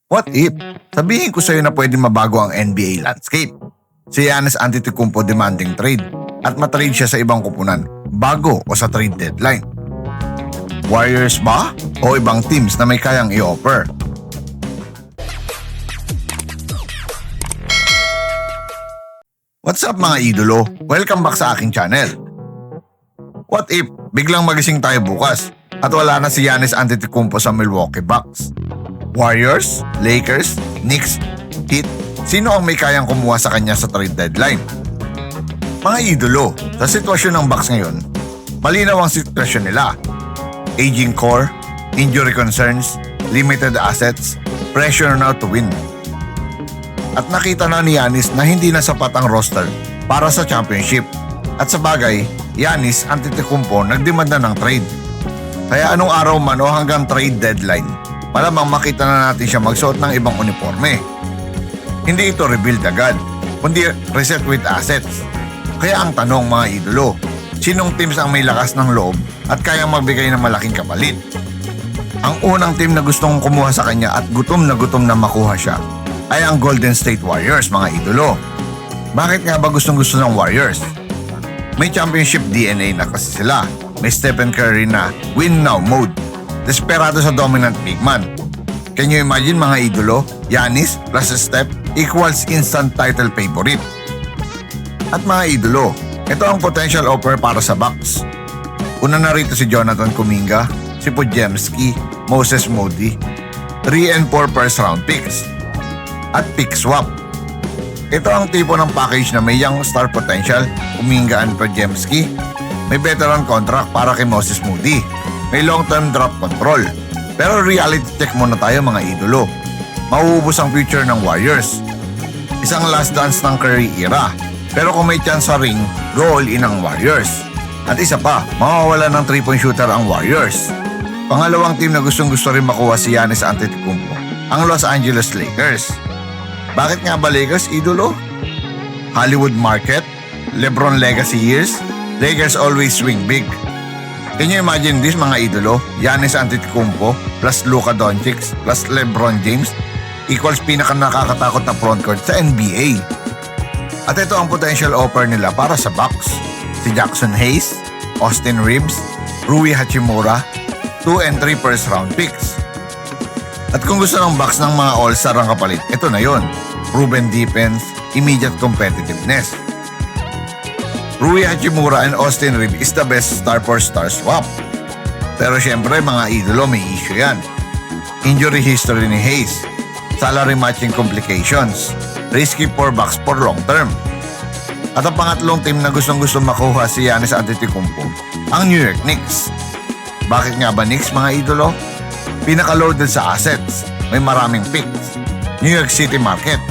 What if, sabihin ko sa'yo na pwede mabago ang NBA landscape? Si Giannis Antetokounmpo demanding trade at matrade siya sa ibang kupunan bago o sa trade deadline. Warriors ba o ibang teams na may kayang i-offer? What's up mga idolo? Welcome back sa aking channel. What if biglang magising tayo bukas at wala na si Giannis Antetokounmpo sa Milwaukee Bucks? Warriors, Lakers, Knicks, Heat, sino ang may kayang kumuha sa kanya sa trade deadline? Mga idolo, sa sitwasyon ng Bucks ngayon, malinaw ang sitwasyon nila. Aging core, injury concerns, limited assets, pressure now to win. At nakita na ni Giannis na hindi na sapat ang roster para sa championship. At sa bagay, Giannis Antetokounmpo nagdemanda ng trade. Kaya anong araw man o hanggang trade deadline, malamang makita na natin siya magsuot ng ibang uniforme. Hindi ito rebuild agad, kundi reset with assets. Kaya ang tanong mga idolo, sinong teams ang may lakas ng loob at kayang magbigay ng malaking kapalit? Ang unang team na gustong kumuha sa kanya at gutom na makuha siya ay ang Golden State Warriors mga idolo. Bakit nga ba gustong-gusto ng Warriors? May championship DNA na kasi sila. May Stephen Curry na win now mode. Desperado sa dominant big man. Can you imagine mga idolo? Giannis plus Steph equals instant title favorite. At mga idolo, ito ang potential offer para sa Bucks. Una na rito si Jonathan Kuminga, si Podziemski, Moses Moody, 3 and 4 first round picks, at pick swap. Ito ang tipo ng package na may young star potential, Kuminga and Podziemski, may veteran contract para kay Moses Moody, may long-term drop control. Pero reality check muna tayo mga idolo. Mauubos ang future ng Warriors. Isang last dance ng Curry era. Pero kung may chance sa ring, go all in ang Warriors. At isa pa, mawawala ng 3-point shooter ang Warriors. Pangalawang team na gustong-gusto rin makuha si Giannis Antetokounmpo, ang Los Angeles Lakers. Bakit nga ba Lakers, idolo? Hollywood market, LeBron legacy years, Lakers always swing big. Can you imagine this mga idolo? Giannis Antetokounmpo plus Luka Doncic plus LeBron James equals pinaka-nakakatakot na frontcourt sa NBA. At ito ang potential offer nila para sa Bucks. Si Jackson Hayes, Austin Reeves, Rui Hachimura, 2 and 3 first round picks. At kung gusto ng Bucks ng mga all-star ang kapalit, ito na yon. Proven defense, immediate competitiveness. Rui Hachimura and Austin Reeves is the best star for star swap. Pero syempre mga idolo may issue yan. Injury history ni Hayes, salary matching complications, risky for Bucks for long term. At ang pangatlong team na gustong-gusto makuha si Giannis Antetokounmpo, ang New York Knicks. Bakit nga ba Knicks mga idolo? Pinaka-loaded sa assets, may maraming picks. New York City market.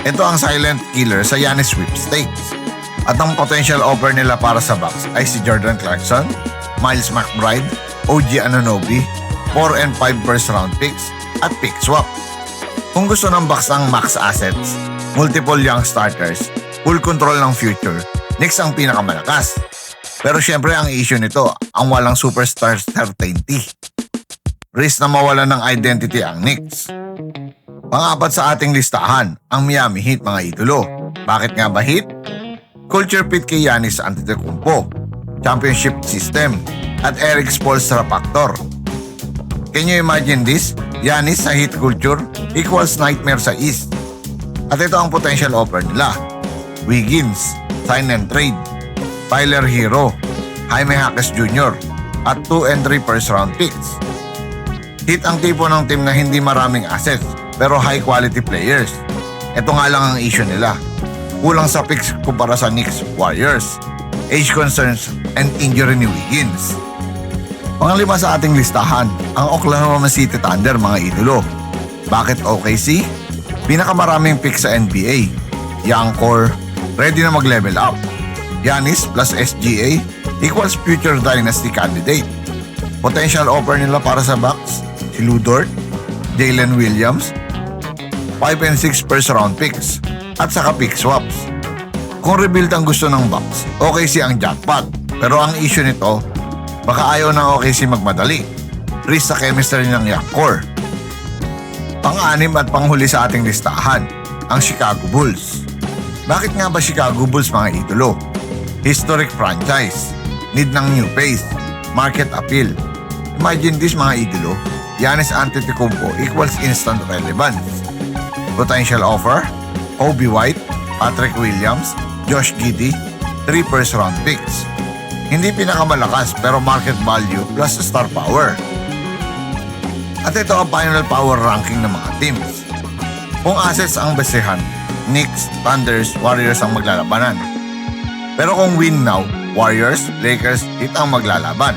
Ito ang silent killer sa Giannis sweepstakes. At ang potential offer nila para sa Bucks ay si Jordan Clarkson, Miles McBride, OG Anunoby, 4 and 5 first round picks at pick swap. Kung gusto ng Bucks ng max assets, multiple young starters, full control ng future, Knicks ang pinakamalakas. Pero syempre ang issue nito, ang walang superstar certainty. Risk na mawala ng identity ang Knicks. Pang-apat sa ating listahan, ang Miami Heat mga idolo. Bakit nga ba Heat? Culture fit kay Giannis Antetokounmpo, championship system, at Eric Spoelstra factor. Can you imagine this? Giannis sa Heat culture equals nightmare sa East. At ito ang potential offer nila. Wiggins, sign and trade, Tyler Hero, Jaime Jaquez Jr., at 2 and 3 first round picks. Heat ang tipo ng team na hindi maraming assets pero high quality players. Ito nga lang ang issue nila. Kulang sa picks kumpara sa Knicks Warriors, age concerns, and injury ni Wiggins. Pangalima sa ating listahan, ang Oklahoma City Thunder mga idolo. Bakit OKC? Pinakamaraming picks sa NBA. Young core, ready na mag-level up. Giannis plus SGA equals future dynasty candidate. Potential offer nila para sa Bucks, si Lu Dort, Jalen Williams, 5 and 6 first round picks, at saka pick swaps. Kung rebuild ang gusto ng Bucks, OKC ang jackpot. Pero ang issue nito, baka ayaw ng OKC magmadali. Risk sa chemistry ng young core. Pang-anim at panghuli sa ating listahan, ang Chicago Bulls. Bakit nga ba Chicago Bulls mga idolo? Historic franchise, need ng new face, market appeal. Imagine this mga idolo, Giannis Antetokounmpo equals instant relevance. Potential offer, Kobe White, Patrick Williams, Josh Giddey, 3 first round picks. Hindi pinakamalakas pero market value plus star power. At ito ang final power ranking ng mga teams. Kung assets ang basehan, Knicks, Thunders, Warriors ang maglalabanan. Pero kung win now, Warriors, Lakers, Heat ang maglalaban.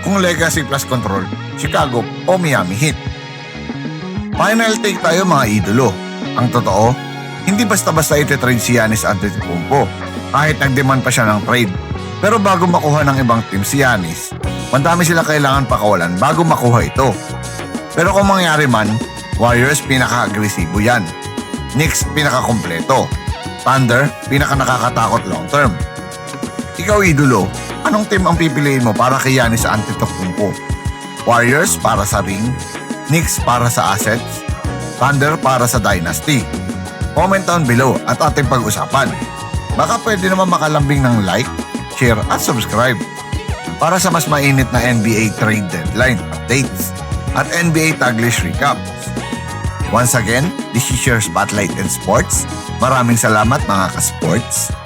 Kung legacy plus control, Chicago o Miami Heat. Final take tayo mga idolo. Ang totoo, hindi basta-basta ititrade si Giannis Antetokounmpo kahit nag-demand pa siya ng trade. Pero bago makuha ng ibang team si Giannis, madami sila kailangan pakawalan bago makuha ito. Pero kung mangyari man, Warriors pinaka-agresibo yan. Knicks pinaka-kompleto. Thunder pinaka-nakakatakot long term. Ikaw idolo, anong team ang pipiliin mo para kay Giannis Antetokounmpo? Warriors para sa ring, Knicks para sa assets, Thunder para sa dynasty. Comment down below at ating pag-usapan. Baka pwede naman makalambing ng like, share at subscribe para sa mas mainit na NBA trade deadline updates at NBA tag list recaps. Once again, this is your Spotlight in Sports. Maraming salamat mga ka-sports.